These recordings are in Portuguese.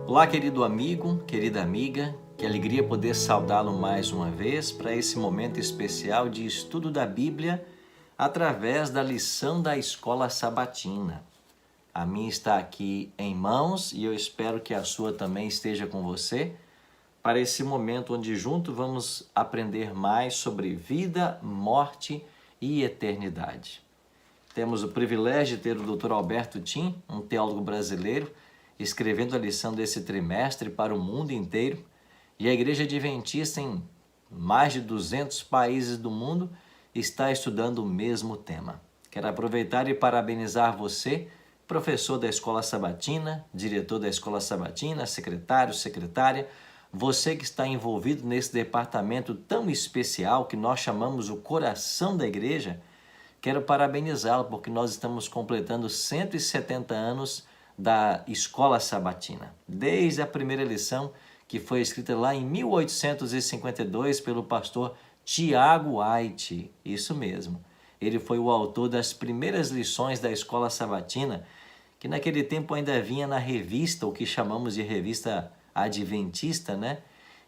Olá, querido amigo, querida amiga, que alegria poder saudá-lo mais uma vez para esse momento especial de estudo da Bíblia através da lição da Escola Sabatina. A minha está aqui em mãos e eu espero que a sua também esteja com você para esse momento onde juntos vamos aprender mais sobre vida, morte e eternidade. Temos o privilégio de ter o Dr. Alberto Tim, um teólogo brasileiro, escrevendo a lição desse trimestre para o mundo inteiro, e a Igreja Adventista em mais de 200 países do mundo está estudando o mesmo tema. Quero aproveitar e parabenizar você, professor da Escola Sabatina, diretor da Escola Sabatina, secretário, secretária, você que está envolvido nesse departamento tão especial que nós chamamos o coração da igreja. Quero parabenizá-lo porque nós estamos completando 170 anos da Escola Sabatina. Desde a primeira lição, que foi escrita lá em 1852 pelo pastor Tiago White. Isso mesmo. Ele foi o autor das primeiras lições da Escola Sabatina, que naquele tempo ainda vinha na revista, o que chamamos de revista adventista, né?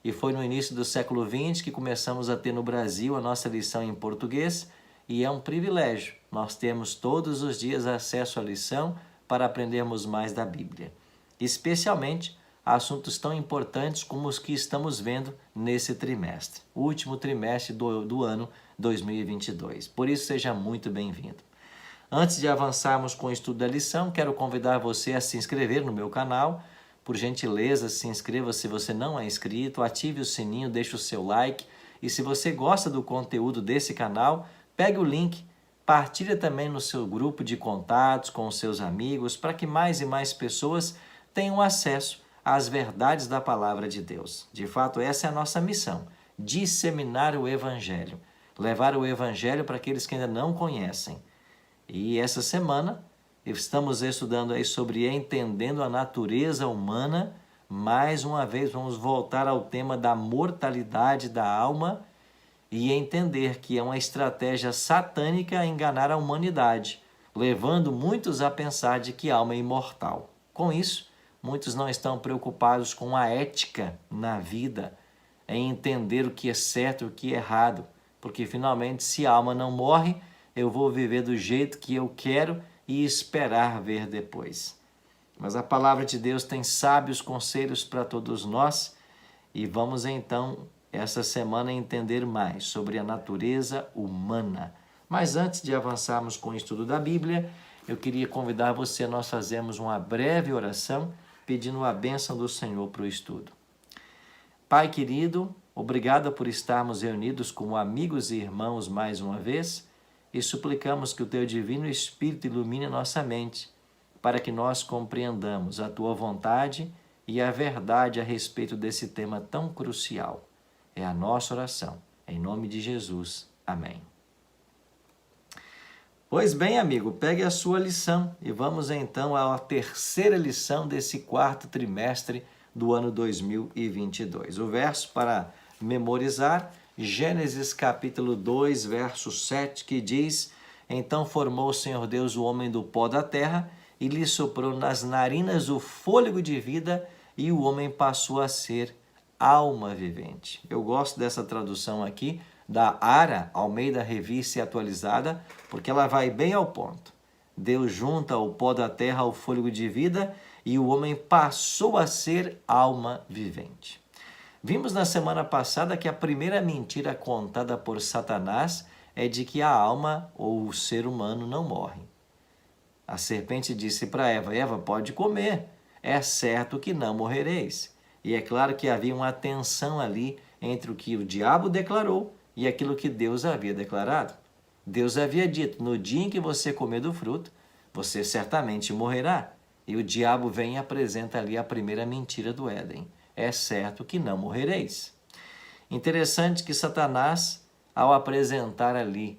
E foi no início do século XX que começamos a ter no Brasil a nossa lição em português, e é um privilégio. Nós temos todos os dias acesso à lição para aprendermos mais da Bíblia, especialmente assuntos tão importantes como os que estamos vendo nesse trimestre, o último trimestre do ano 2022. Por isso, seja muito bem-vindo. Antes de avançarmos com o estudo da lição, quero convidar você a se inscrever no meu canal. Por gentileza, se inscreva se você não é inscrito, ative o sininho, deixe o seu like. E se você gosta do conteúdo desse canal, pegue o link, partilhe também no seu grupo de contatos com os seus amigos, para que mais e mais pessoas tenham acesso às verdades da Palavra de Deus. De fato, essa é a nossa missão, disseminar o Evangelho, levar o Evangelho para aqueles que ainda não conhecem. E essa semana estamos estudando aí sobre entendendo a natureza humana. Mais uma vez vamos voltar ao tema da mortalidade da alma e entender que é uma estratégia satânica enganar a humanidade, levando muitos a pensar de que a alma é imortal. Com isso, muitos não estão preocupados com a ética na vida, em entender o que é certo e o que é errado, porque finalmente, se a alma não morre, eu vou viver do jeito que eu quero e esperar ver depois. Mas a palavra de Deus tem sábios conselhos para todos nós e vamos então essa semana entender mais sobre a natureza humana. Mas antes de avançarmos com o estudo da Bíblia, eu queria convidar você a nós fazermos uma breve oração pedindo a bênção do Senhor para o estudo. Pai querido, obrigado por estarmos reunidos como amigos e irmãos mais uma vez e suplicamos que o Teu Divino Espírito ilumine a nossa mente para que nós compreendamos a Tua vontade e a verdade a respeito desse tema tão crucial. É a nossa oração. Em nome de Jesus. Amém. Pois bem, amigo, pegue a sua lição e vamos então à terceira lição desse quarto trimestre do ano 2022. O verso para memorizar, Gênesis capítulo 2, verso 7, que diz: Então formou o Senhor Deus o homem do pó da terra e lhe soprou nas narinas o fôlego de vida e o homem passou a ser alma vivente. Eu gosto dessa tradução aqui, da ARA, Almeida Revista Atualizada, porque ela vai bem ao ponto. Deus junta o pó da terra ao fôlego de vida e o homem passou a ser alma vivente. Vimos na semana passada que a primeira mentira contada por Satanás é de que a alma ou o ser humano não morre. A serpente disse para Eva: Eva, pode comer, é certo que não morrereis. E é claro que havia uma tensão ali entre o que o diabo declarou e aquilo que Deus havia declarado. Deus havia dito: no dia em que você comer do fruto, você certamente morrerá. E o diabo vem e apresenta ali a primeira mentira do Éden: é certo que não morrereis. Interessante que Satanás, ao apresentar ali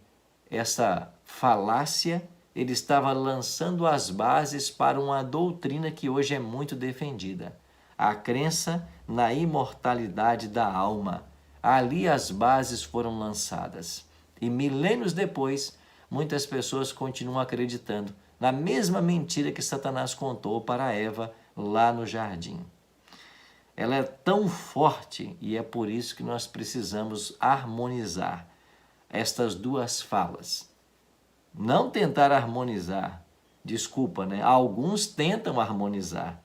essa falácia, ele estava lançando as bases para uma doutrina que hoje é muito defendida: a crença na imortalidade da alma. Ali as bases foram lançadas. E milênios depois, muitas pessoas continuam acreditando na mesma mentira que Satanás contou para Eva lá no jardim. ela é tão forte e é por isso que nós precisamos harmonizar estas duas falas. Não tentar harmonizar, desculpa, né? Alguns tentam harmonizar,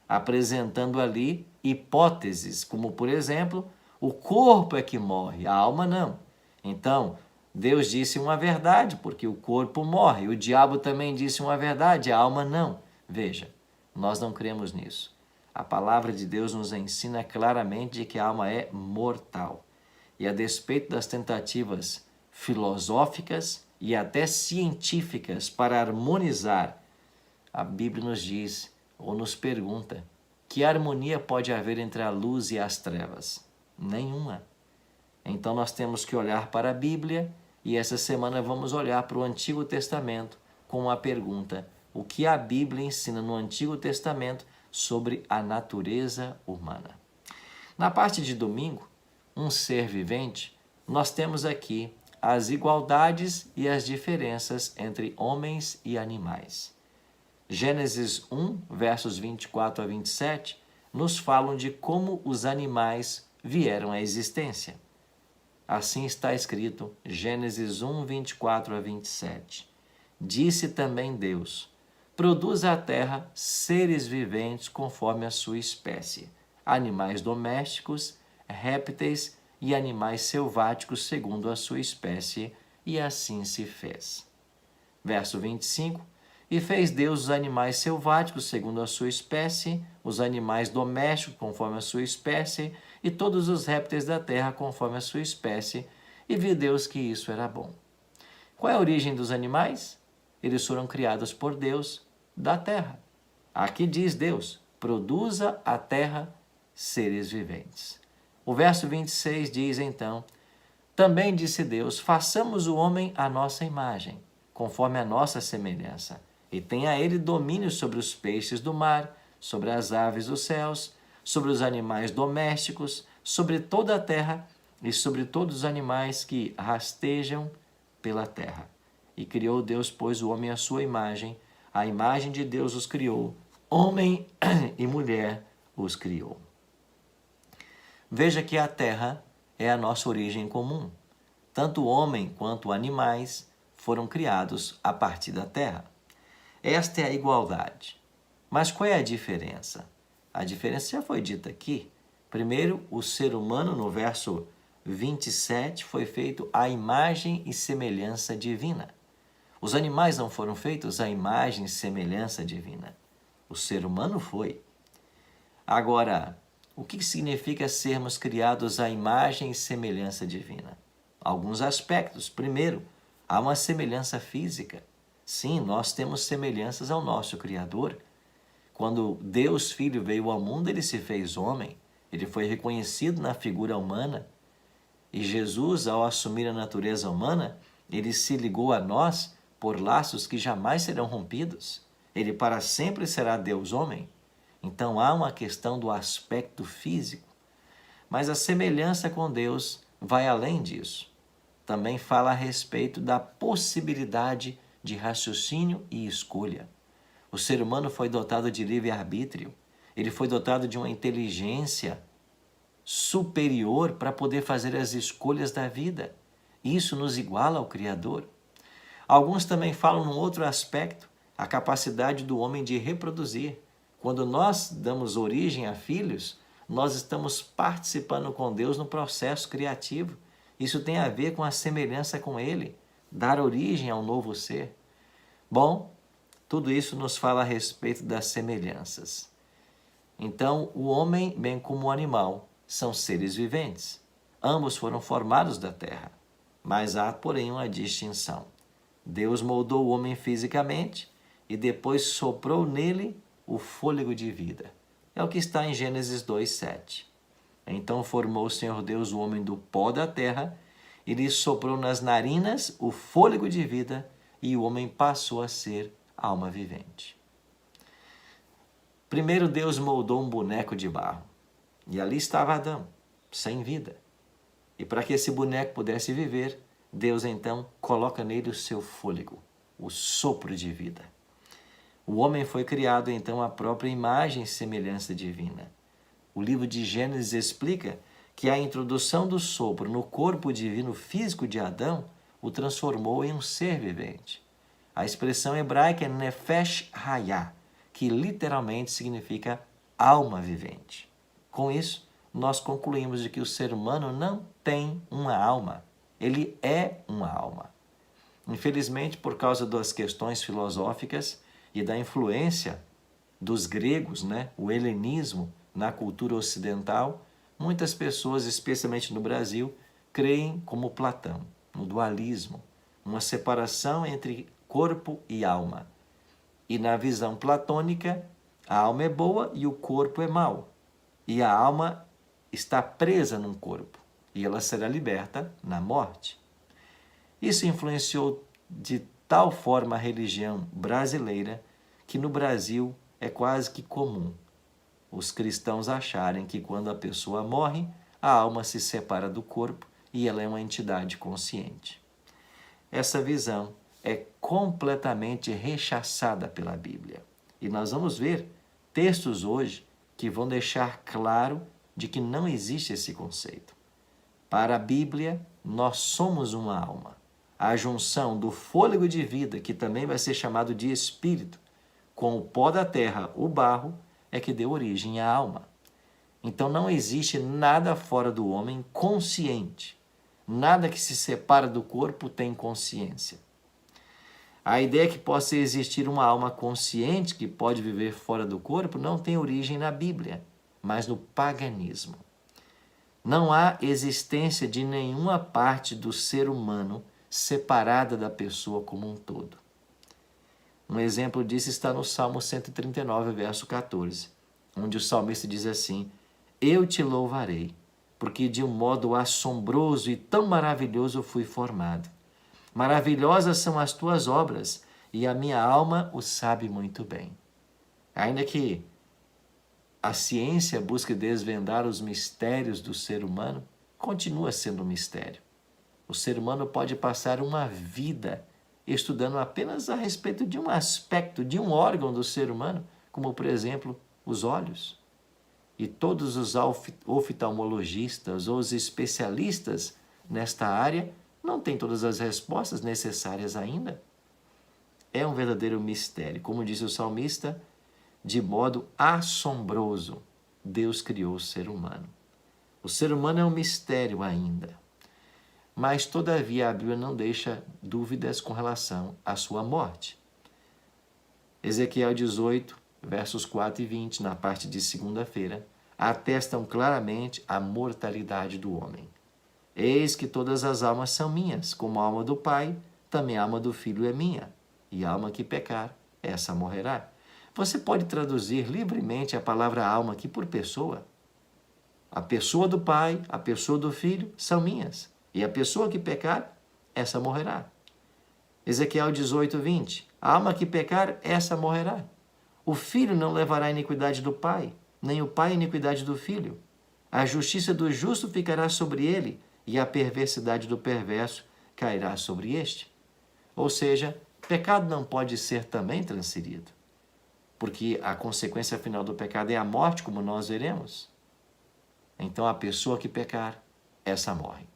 apresentando ali hipóteses, como por exemplo, o corpo é que morre, a alma não. Então, Deus disse uma verdade, porque o corpo morre. O diabo também disse uma verdade, a alma não. Veja, nós não cremos nisso. A palavra de Deus nos ensina claramente de que a alma é mortal. E a despeito das tentativas filosóficas e até científicas para harmonizar, a Bíblia nos diz ou nos pergunta: que harmonia pode haver entre a luz e as trevas? Nenhuma. Então nós temos que olhar para a Bíblia e essa semana vamos olhar para o Antigo Testamento com a pergunta: o que a Bíblia ensina no Antigo Testamento sobre a natureza humana? Na parte de domingo, um ser vivente, nós temos aqui as igualdades e as diferenças entre homens e animais. Gênesis 1, versos 24 a 27, nos falam de como os animais vieram à existência. Assim está escrito, Gênesis 1, 24 a 27. Disse também Deus: produza a terra seres viventes conforme a sua espécie, animais domésticos, répteis e animais selváticos segundo a sua espécie, e assim se fez. Verso 25. E fez Deus os animais selváticos segundo a sua espécie, os animais domésticos conforme a sua espécie, e todos os répteis da terra conforme a sua espécie, e viu Deus que isso era bom. Qual é a origem dos animais? Eles foram criados por Deus da terra. Aqui diz Deus: produza a terra seres viventes. O verso 26 diz então: também disse Deus: façamos o homem à nossa imagem, conforme a nossa semelhança, e tenha ele domínio sobre os peixes do mar, sobre as aves dos céus, sobre os animais domésticos, sobre toda a terra e sobre todos os animais que rastejam pela terra. E criou Deus, pois, o homem à sua imagem, a imagem de Deus os criou, homem e mulher os criou. Veja que a terra é a nossa origem comum. Tanto o homem quanto animais foram criados a partir da terra. Esta é a igualdade. Mas qual é a diferença? A diferença já foi dita aqui. Primeiro, o ser humano, no verso 27, foi feito à imagem e semelhança divina. Os animais não foram feitos à imagem e semelhança divina. O ser humano foi. Agora, o que significa sermos criados à imagem e semelhança divina? Alguns aspectos. Primeiro, há uma semelhança física. Sim, nós temos semelhanças ao nosso Criador. Quando Deus Filho veio ao mundo, ele se fez homem. Ele foi reconhecido na figura humana. E Jesus, ao assumir a natureza humana, ele se ligou a nós por laços que jamais serão rompidos. Ele para sempre será Deus homem. Então há uma questão do aspecto físico. Mas a semelhança com Deus vai além disso. Também fala a respeito da possibilidade de raciocínio e escolha. O ser humano foi dotado de livre-arbítrio. Ele foi dotado de uma inteligência superior para poder fazer as escolhas da vida. Isso nos iguala ao Criador. Alguns também falam num outro aspecto, a capacidade do homem de reproduzir. Quando nós damos origem a filhos, nós estamos participando com Deus no processo criativo. Isso tem a ver com a semelhança com Ele, dar origem ao novo ser. Bom, tudo isso nos fala a respeito das semelhanças. Então, o homem, bem como o animal, são seres viventes. Ambos foram formados da terra, mas há, porém, uma distinção. Deus moldou o homem fisicamente e depois soprou nele o fôlego de vida. É o que está em Gênesis 2:7. Então formou o Senhor Deus o homem do pó da terra e lhe soprou nas narinas o fôlego de vida e o homem passou a ser alma vivente. Primeiro Deus moldou um boneco de barro e ali estava Adão, sem vida. E para que esse boneco pudesse viver, Deus então coloca nele o seu fôlego, o sopro de vida. O homem foi criado então à própria imagem e semelhança divina. O livro de Gênesis explica que a introdução do sopro no corpo divino físico de Adão o transformou em um ser vivente. A expressão hebraica é Nefesh Hayah, que literalmente significa alma vivente. Com isso, nós concluímos de que o ser humano não tem uma alma, ele é uma alma. Infelizmente, por causa das questões filosóficas e da influência dos gregos, o helenismo na cultura ocidental, muitas pessoas, especialmente no Brasil, creem como Platão, no dualismo, uma separação entre corpo e alma. E na visão platônica, a alma é boa e o corpo é mau. E a alma está presa num corpo e ela será liberta na morte. Isso influenciou de tal forma a religião brasileira que no Brasil é quase que comum os cristãos acharem que quando a pessoa morre, a alma se separa do corpo e ela é uma entidade consciente. Essa visão é completamente rechaçada pela Bíblia. E nós vamos ver textos hoje que vão deixar claro de que não existe esse conceito. Para a Bíblia, nós somos uma alma. A junção do fôlego de vida, que também vai ser chamado de espírito, com o pó da terra, o barro, é que deu origem à alma. Então não existe nada fora do homem consciente. Nada que se separa do corpo tem consciência. A ideia que possa existir uma alma consciente que pode viver fora do corpo não tem origem na Bíblia, mas no paganismo. Não há existência de nenhuma parte do ser humano separada da pessoa como um todo. Um exemplo disso está no Salmo 139, verso 14, onde o salmista diz assim: Eu te louvarei, porque de um modo assombroso e tão maravilhoso fui formado. Maravilhosas são as tuas obras, e a minha alma o sabe muito bem. Ainda que a ciência busque desvendar os mistérios do ser humano, continua sendo um mistério. O ser humano pode passar uma vida estudando apenas a respeito de um aspecto, de um órgão do ser humano, como, por exemplo, os olhos. E todos os oftalmologistas ou os especialistas nesta área não têm todas as respostas necessárias ainda. É um verdadeiro mistério. Como disse o salmista, de modo assombroso, Deus criou o ser humano. O ser humano é um mistério ainda. Mas, todavia, a Bíblia não deixa dúvidas com relação à sua morte. Ezequiel 18, versos 4 e 20, na parte de segunda-feira, atestam claramente a mortalidade do homem. Eis que todas as almas são minhas, como a alma do Pai, também a alma do Filho é minha, e a alma que pecar, essa morrerá. Você pode traduzir livremente a palavra alma aqui por pessoa. A pessoa do Pai, a pessoa do Filho são minhas, e a pessoa que pecar, essa morrerá. Ezequiel 18, 20. A alma que pecar, essa morrerá. O filho não levará a iniquidade do pai, nem o pai a iniquidade do filho. A justiça do justo ficará sobre ele, e a perversidade do perverso cairá sobre este. Ou seja, pecado não pode ser também transferido, porque a consequência final do pecado é a morte, como nós veremos. Então a pessoa que pecar, essa morre.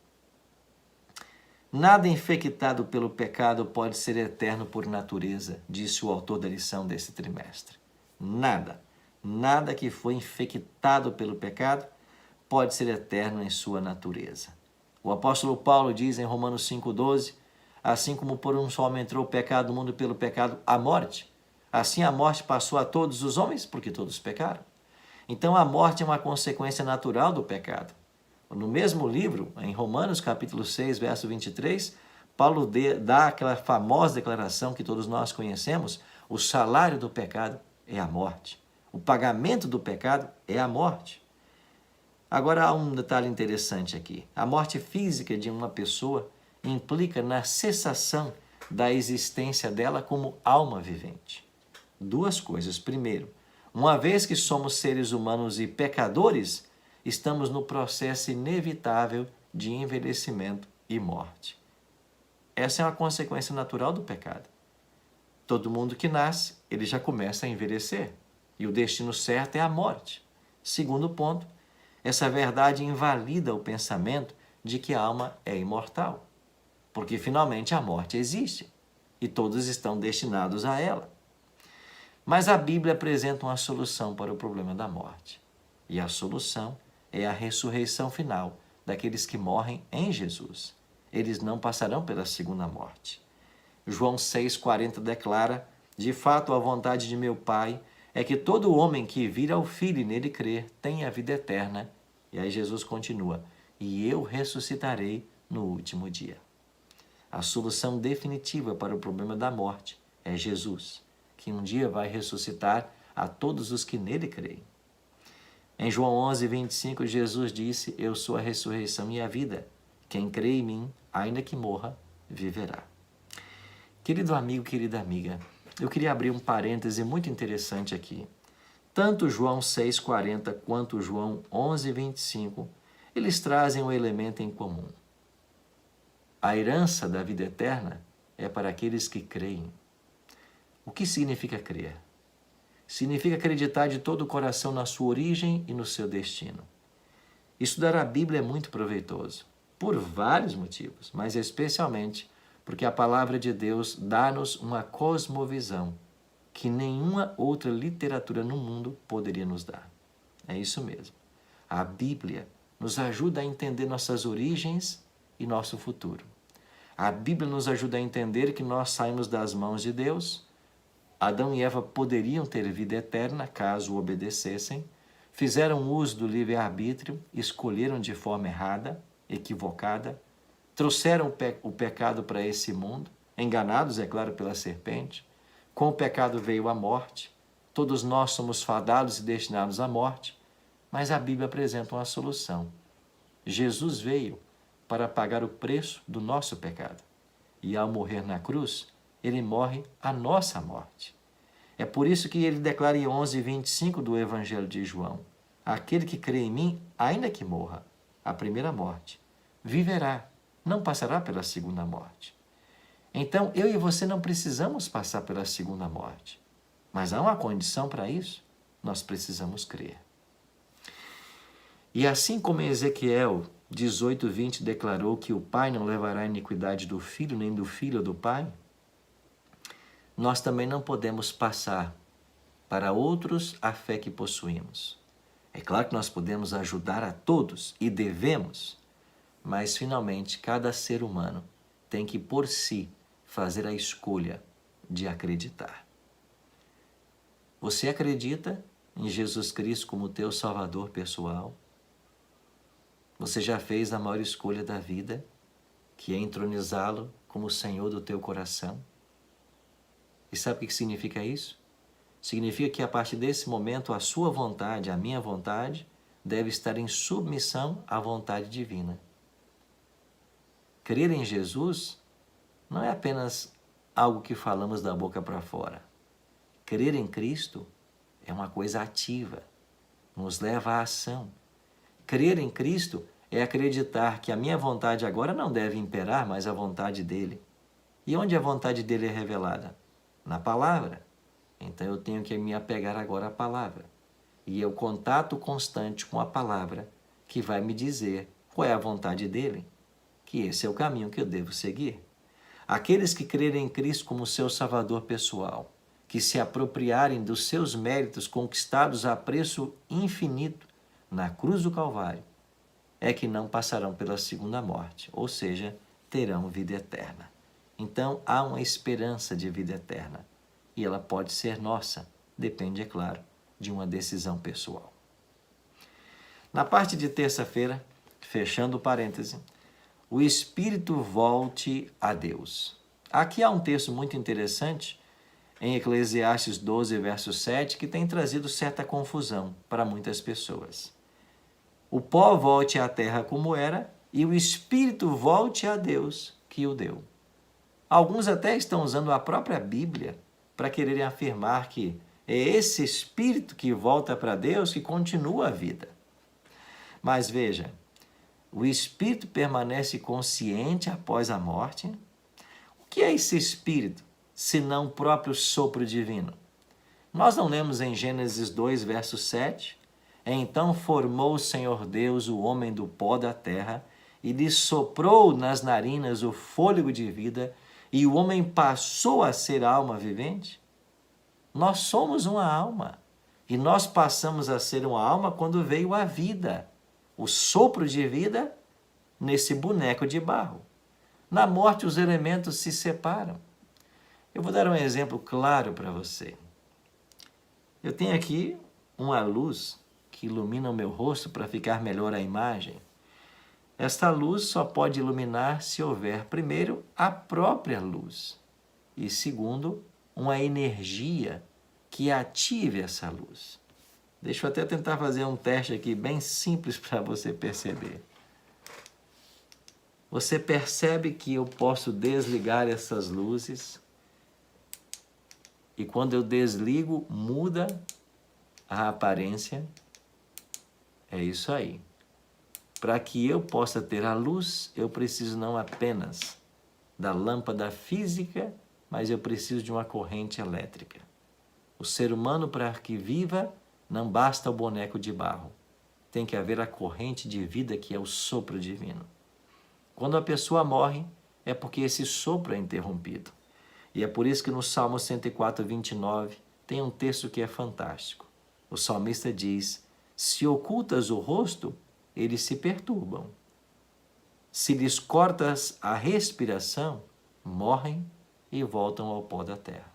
Nada infectado pelo pecado pode ser eterno por natureza, disse o autor da lição desse trimestre. Nada. Nada que foi infectado pelo pecado pode ser eterno em sua natureza. O apóstolo Paulo diz em Romanos 5,12, assim como por um só homem entrou o pecado no mundo, pelo pecado a morte, assim a morte passou a todos os homens, porque todos pecaram. Então a morte é uma consequência natural do pecado. No mesmo livro, em Romanos capítulo 6, verso 23, Paulo dá aquela famosa declaração que todos nós conhecemos: o salário do pecado é a morte. O pagamento do pecado é a morte. Agora há um detalhe interessante aqui. A morte física de uma pessoa implica na cessação da existência dela como alma vivente. Duas coisas. Primeiro, uma vez que somos seres humanos e pecadores, estamos no processo inevitável de envelhecimento e morte. Essa é uma consequência natural do pecado. Todo mundo que nasce, ele já começa a envelhecer. E o destino certo é a morte. Segundo ponto, essa verdade invalida o pensamento de que a alma é imortal, porque finalmente a morte existe e todos estão destinados a ela. Mas a Bíblia apresenta uma solução para o problema da morte. E a solução é a ressurreição final daqueles que morrem em Jesus. Eles não passarão pela segunda morte. João 6,40 declara: de fato, a vontade de meu Pai é que todo homem que vir ao Filho e nele crer tenha a vida eterna. E aí Jesus continua: e eu ressuscitarei no último dia. A solução definitiva para o problema da morte é Jesus, que um dia vai ressuscitar a todos os que nele creem. Em João 11:25, Jesus disse: eu sou a ressurreição e a vida. Quem crê em mim, ainda que morra, viverá. Querido amigo, querida amiga, eu queria abrir um parêntese muito interessante aqui. Tanto João 6,40 quanto João 11:25, eles trazem um elemento em comum. A herança da vida eterna é para aqueles que creem. O que significa crer? Significa acreditar de todo o coração na sua origem e no seu destino. Estudar a Bíblia é muito proveitoso, por vários motivos, mas especialmente porque a palavra de Deus dá-nos uma cosmovisão que nenhuma outra literatura no mundo poderia nos dar. É isso mesmo. A Bíblia nos ajuda a entender nossas origens e nosso futuro. A Bíblia nos ajuda a entender que nós saímos das mãos de Deus. Adão e Eva poderiam ter vida eterna caso o obedecessem, fizeram uso do livre-arbítrio, escolheram de forma errada, equivocada, trouxeram o pecado para esse mundo, enganados, é claro, pela serpente. Com o pecado veio a morte, todos nós somos fadados e destinados à morte, mas a Bíblia apresenta uma solução. Jesus veio para pagar o preço do nosso pecado, e ao morrer na cruz, ele morre a nossa morte. É por isso que ele declara em 11:25 do Evangelho de João: aquele que crê em mim, ainda que morra, a primeira morte, viverá, não passará pela segunda morte. Então, eu e você não precisamos passar pela segunda morte. Mas há uma condição para isso: nós precisamos crer. E assim como em Ezequiel 18:20 declarou que o pai não levará a iniquidade do filho, nem do filho do pai, nós também não podemos passar para outros a fé que possuímos. É claro que nós podemos ajudar a todos e devemos, mas finalmente cada ser humano tem que por si fazer a escolha de acreditar. Você acredita em Jesus Cristo como teu Salvador pessoal? Você já fez a maior escolha da vida, que é entronizá-lo como Senhor do teu coração? E sabe o que significa isso? Significa que a partir desse momento a sua vontade, a minha vontade, deve estar em submissão à vontade divina. Crer em Jesus não é apenas algo que falamos da boca para fora. Crer em Cristo é uma coisa ativa, nos leva à ação. Crer em Cristo é acreditar que a minha vontade agora não deve imperar, mas a vontade dele. E onde a vontade dele é revelada? Na palavra. Então eu tenho que me apegar agora à palavra. E é o contato constante com a palavra que vai me dizer qual é a vontade dele, que esse é o caminho que eu devo seguir. Aqueles que crerem em Cristo como seu Salvador pessoal, que se apropriarem dos seus méritos conquistados a preço infinito na cruz do Calvário, é que não passarão pela segunda morte, ou seja, terão vida eterna. Então há uma esperança de vida eterna, e ela pode ser nossa, depende, é claro, de uma decisão pessoal. Na parte de terça-feira, fechando o parêntese, o espírito volte a Deus. Aqui há um texto muito interessante em Eclesiastes 12, verso 7, que tem trazido certa confusão para muitas pessoas. O pó volte à terra como era e o espírito volte a Deus que o deu. Alguns até estão usando a própria Bíblia para quererem afirmar que é esse espírito que volta para Deus que continua a vida. Mas veja, o espírito permanece consciente após a morte. O que é esse espírito, senão o próprio sopro divino? Nós não lemos em Gênesis 2, verso 7, Então formou o Senhor Deus o homem do pó da terra e lhe soprou nas narinas o fôlego de vida, e o homem passou a ser alma vivente? Nós somos uma alma, e nós passamos a ser uma alma quando veio a vida, o sopro de vida nesse boneco de barro. Na morte, os elementos se separam. Eu vou dar um exemplo claro para você. Eu tenho aqui uma luz que ilumina o meu rosto para ficar melhor a imagem. Esta luz só pode iluminar se houver, primeiro, a própria luz e, segundo, uma energia que ative essa luz. Deixa eu até tentar fazer um teste aqui bem simples para você perceber. Você percebe que eu posso desligar essas luzes e quando eu desligo, muda a aparência? É isso aí. Para que eu possa ter a luz, eu preciso não apenas da lâmpada física, mas eu preciso de uma corrente elétrica. O ser humano, para que viva, não basta o boneco de barro. Tem que haver a corrente de vida, que é o sopro divino. Quando a pessoa morre, é porque esse sopro é interrompido. E é por isso que no Salmo 104, 29, tem um texto que é fantástico. O salmista diz: se ocultas o rosto, eles se perturbam. Se lhes cortas a respiração, morrem e voltam ao pó da terra.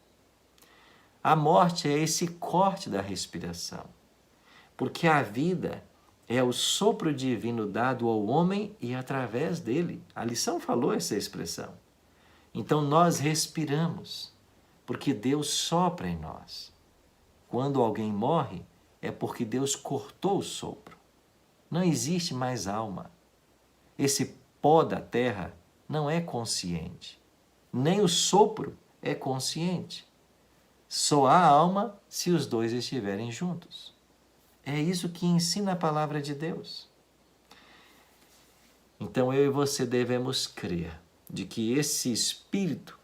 A morte é esse corte da respiração, porque a vida é o sopro divino dado ao homem e através dele. A lição falou essa expressão. Então nós respiramos, porque Deus sopra em nós. Quando alguém morre, é porque Deus cortou o sopro. Não existe mais alma. Esse pó da terra não é consciente. Nem o sopro é consciente. Só há alma se os dois estiverem juntos. É isso que ensina a palavra de Deus. Então eu e você devemos crer de que esse espírito,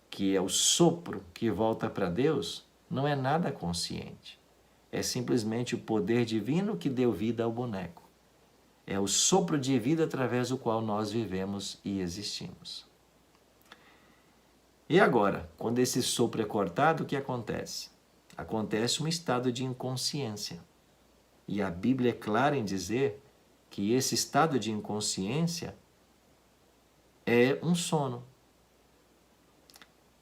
que é o sopro que volta para Deus, não é nada consciente. É simplesmente o poder divino que deu vida ao boneco. É o sopro de vida através do qual nós vivemos e existimos. E agora, quando esse sopro é cortado, o que acontece? Acontece um estado de inconsciência. E a Bíblia é clara em dizer que esse estado de inconsciência é um sono.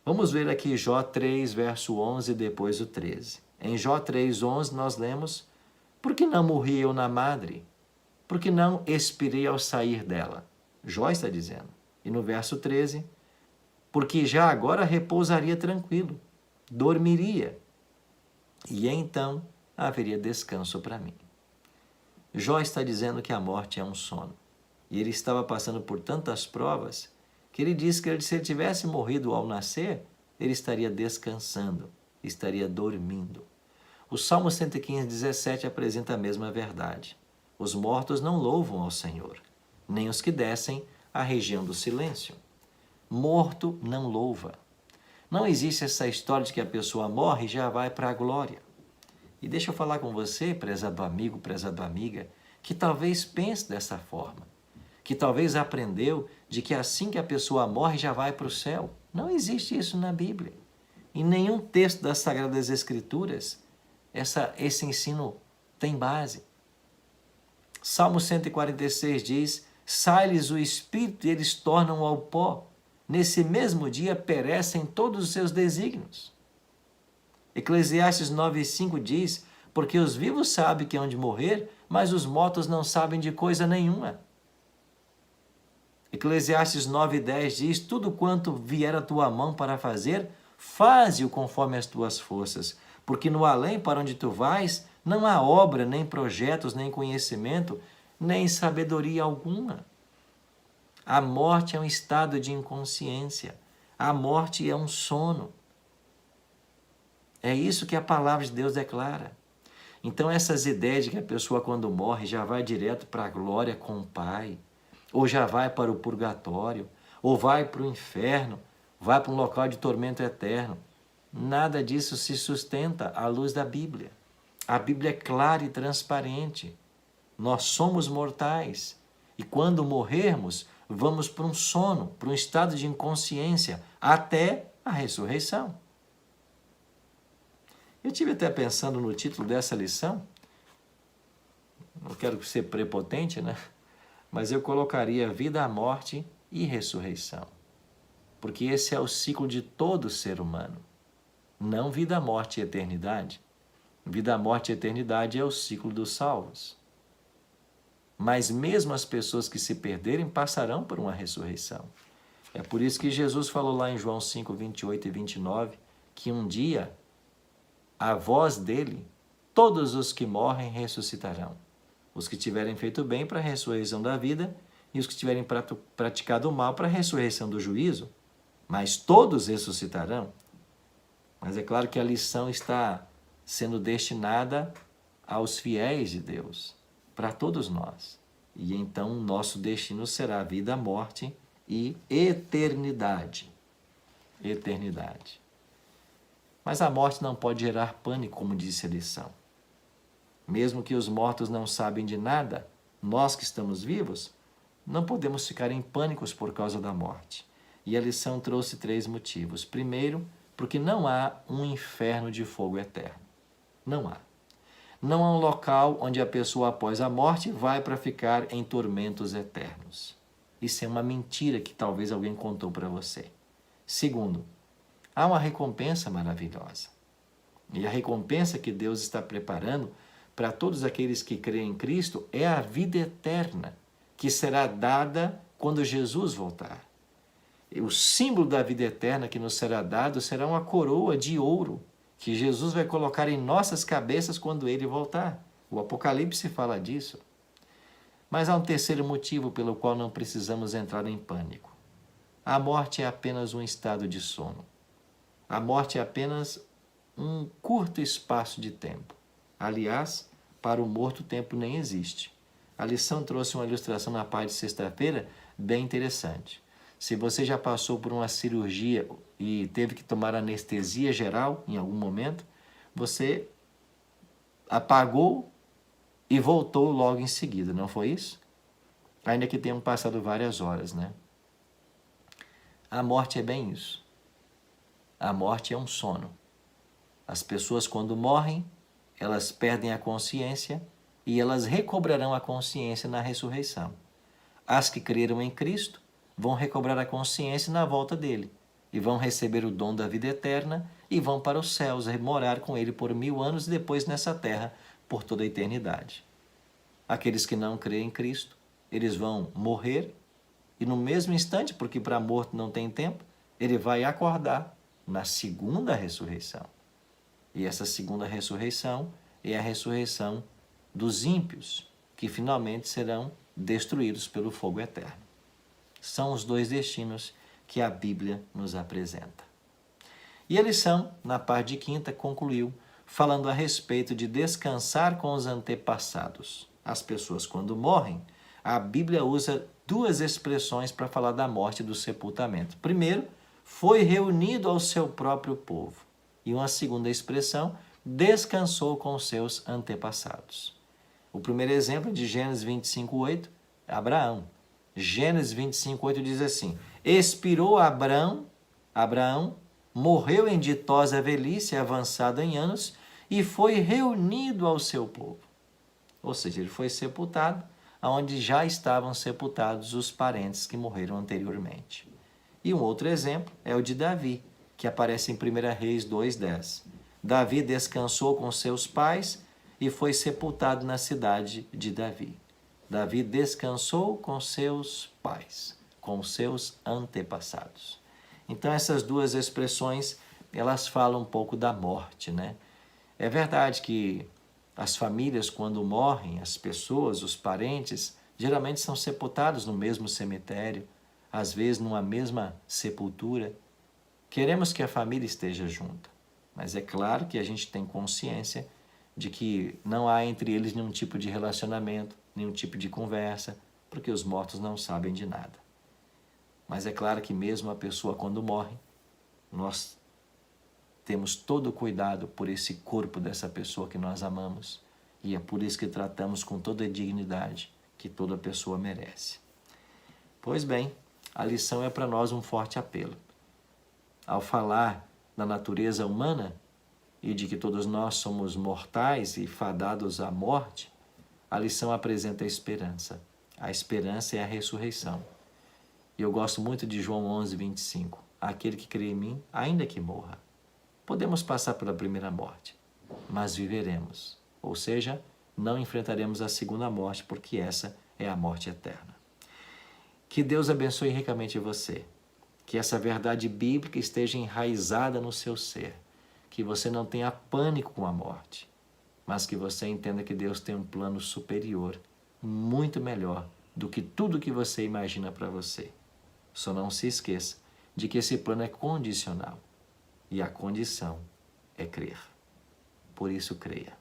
Vamos ver aqui Jó 3, verso 11 e depois o 13. Em Jó 3, 11 nós lemos: por que não morri eu na madre? Por que não expirei ao sair dela? Jó está dizendo. E no verso 13: porque já agora repousaria tranquilo, dormiria, e então haveria descanso para mim. Jó está dizendo que a morte é um sono. E ele estava passando por tantas provas que ele disse que se ele tivesse morrido ao nascer, ele estaria descansando, estaria dormindo. O Salmo 115, 17 apresenta a mesma verdade. Os mortos não louvam ao Senhor, nem os que descem à região do silêncio. Morto não louva. Não existe essa história de que a pessoa morre e já vai para a glória. E deixa eu falar com você, prezado amigo, prezado amiga, que talvez pense dessa forma, que talvez aprendeu de que assim que a pessoa morre já vai para o céu. Não existe isso na Bíblia. Em nenhum texto das Sagradas Escrituras esse ensino tem base. Salmo 146 diz: sai-lhes o espírito e eles tornam ao pó. Nesse mesmo dia perecem todos os seus desígnios. Eclesiastes 9:5 diz: porque os vivos sabem que hão de morrer, mas os mortos não sabem de coisa nenhuma. Eclesiastes 9:10 diz: tudo quanto vier à tua mão para fazer, faze-o conforme as tuas forças, porque no além para onde tu vais, não há obra, nem projetos, nem conhecimento, nem sabedoria alguma. A morte é um estado de inconsciência. A morte é um sono. É isso que a palavra de Deus declara. Então essas ideias de que a pessoa quando morre já vai direto para a glória com o Pai, ou já vai para o purgatório, ou vai para o inferno, vai para um local de tormento eterno. Nada disso se sustenta à luz da Bíblia. A Bíblia é clara e transparente. Nós somos mortais e quando morrermos, vamos para um sono, para um estado de inconsciência, até a ressurreição. Eu tive até pensando no título dessa lição, não quero ser prepotente, né? Mas eu colocaria vida, morte e ressurreição. Porque esse é o ciclo de todo ser humano. Não vida, morte e eternidade. Vida, morte e eternidade é o ciclo dos salvos. Mas mesmo as pessoas que se perderem passarão por uma ressurreição. É por isso que Jesus falou lá em João 5, 28 e 29, que um dia, a voz dele, todos os que morrem ressuscitarão. Os que tiverem feito bem para a ressurreição da vida e os que tiverem praticado o mal para a ressurreição do juízo. Mas todos ressuscitarão. Mas é claro que a lição está sendo destinada aos fiéis de Deus, para todos nós. E então o nosso destino será vida, morte e eternidade. Eternidade. Mas a morte não pode gerar pânico, como disse a lição. Mesmo que os mortos não sabem de nada, nós que estamos vivos, não podemos ficar em pânicos por causa da morte. E a lição trouxe 3 motivos. Primeiro, porque não há um inferno de fogo eterno. Não há. Não há um local onde a pessoa após a morte vai para ficar em tormentos eternos. Isso é uma mentira que talvez alguém contou para você. Segundo, há uma recompensa maravilhosa. E a recompensa que Deus está preparando para todos aqueles que creem em Cristo é a vida eterna, que será dada quando Jesus voltar. O símbolo da vida eterna que nos será dado será uma coroa de ouro que Jesus vai colocar em nossas cabeças quando ele voltar. O Apocalipse fala disso. Mas há um terceiro motivo pelo qual não precisamos entrar em pânico. A morte é apenas um estado de sono. A morte é apenas um curto espaço de tempo. Aliás, para o morto o tempo nem existe. A lição trouxe uma ilustração na parte de sexta-feira bem interessante. Se você já passou por uma cirurgia e teve que tomar anestesia geral em algum momento, você apagou e voltou logo em seguida, não foi isso? Ainda que tenham passado várias horas, né? A morte é bem isso. A morte é um sono. As pessoas, quando morrem, elas perdem a consciência e elas recobrarão a consciência na ressurreição. As que creram em Cristo vão recobrar a consciência na volta dele e vão receber o dom da vida eterna e vão para os céus morar com ele por 1000 anos e depois nessa terra por toda a eternidade. Aqueles que não creem em Cristo, eles vão morrer e no mesmo instante, porque para morto não tem tempo, ele vai acordar na segunda ressurreição. E essa segunda ressurreição é a ressurreição dos ímpios, que finalmente serão destruídos pelo fogo eterno. São os 2 destinos que a Bíblia nos apresenta. E a lição, na parte de quinta, concluiu falando a respeito de descansar com os antepassados. As pessoas, quando morrem, a Bíblia usa 2 expressões para falar da morte e do sepultamento. Primeiro, foi reunido ao seu próprio povo. E uma segunda expressão, descansou com seus antepassados. O primeiro exemplo é de Gênesis 25:8, Abraão. Gênesis 25:8 diz assim: expirou Abraão, morreu em ditosa velhice, avançado em anos, e foi reunido ao seu povo. Ou seja, ele foi sepultado, onde já estavam sepultados os parentes que morreram anteriormente. E um outro exemplo é o de Davi, que aparece em 1 Reis 2:10. Davi descansou com seus pais e foi sepultado na cidade de Davi. Davi descansou com seus pais, com seus antepassados. Então essas 2 expressões, elas falam um pouco da morte, né? É verdade que as famílias, quando morrem, as pessoas, os parentes, geralmente são sepultados no mesmo cemitério, às vezes numa mesma sepultura. Queremos que a família esteja junta, mas é claro que a gente tem consciência de que não há entre eles nenhum tipo de relacionamento, nenhum tipo de conversa, porque os mortos não sabem de nada. Mas é claro que mesmo a pessoa quando morre, nós temos todo o cuidado por esse corpo dessa pessoa que nós amamos. E é por isso que tratamos com toda a dignidade que toda pessoa merece. Pois bem, a lição é para nós um forte apelo. Ao falar da natureza humana e de que todos nós somos mortais e fadados à morte, a lição apresenta a esperança. A esperança é a ressurreição. E eu gosto muito de João 11:25. Aquele que crê em mim, ainda que morra. Podemos passar pela primeira morte, mas viveremos. Ou seja, não enfrentaremos a segunda morte, porque essa é a morte eterna. Que Deus abençoe ricamente você. Que essa verdade bíblica esteja enraizada no seu ser. Que você não tenha pânico com a morte, mas que você entenda que Deus tem um plano superior, muito melhor do que tudo que você imagina para você. Só não se esqueça de que esse plano é condicional. E a condição é crer. Por isso, creia.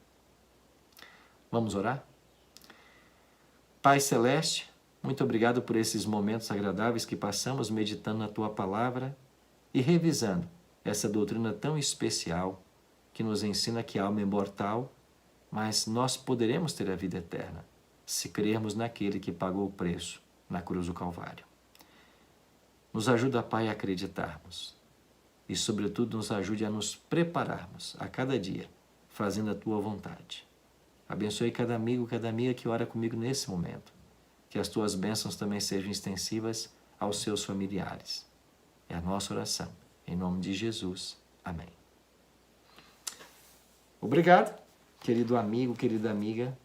Vamos orar? Pai Celeste, muito obrigado por esses momentos agradáveis que passamos meditando na Tua Palavra e revisando essa doutrina tão especial que nos ensina que a alma é mortal, mas nós poderemos ter a vida eterna se crermos naquele que pagou o preço na cruz do Calvário. Nos ajuda, Pai, a acreditarmos e, sobretudo, nos ajude a nos prepararmos a cada dia, fazendo a Tua vontade. Abençoe cada amigo, cada amiga que ora comigo nesse momento. Que as Tuas bênçãos também sejam extensivas aos seus familiares. É a nossa oração. Em nome de Jesus. Amém. Obrigado, querido amigo, querida amiga,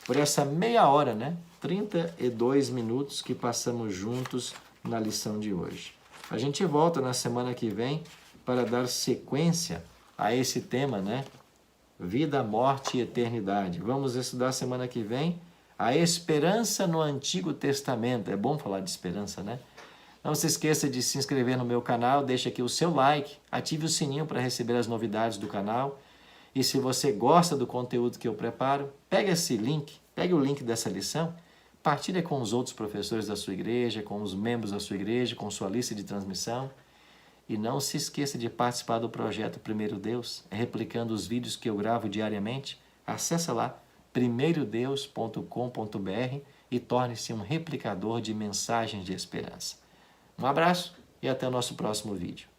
por essa meia hora, 32 minutos que passamos juntos na lição de hoje. A gente volta na semana que vem para dar sequência a esse tema, Vida, morte e eternidade. Vamos estudar semana que vem a esperança no Antigo Testamento. É bom falar de esperança, Não se esqueça de se inscrever no meu canal, deixe aqui o seu like, ative o sininho para receber as novidades do canal. E se você gosta do conteúdo que eu preparo, pegue o link dessa lição, partilhe com os outros professores da sua igreja, com os membros da sua igreja, com sua lista de transmissão. E não se esqueça de participar do projeto Primeiro Deus, replicando os vídeos que eu gravo diariamente. Acesse lá, primeirodeus.com.br e torne-se um replicador de mensagens de esperança. Um abraço e até o nosso próximo vídeo.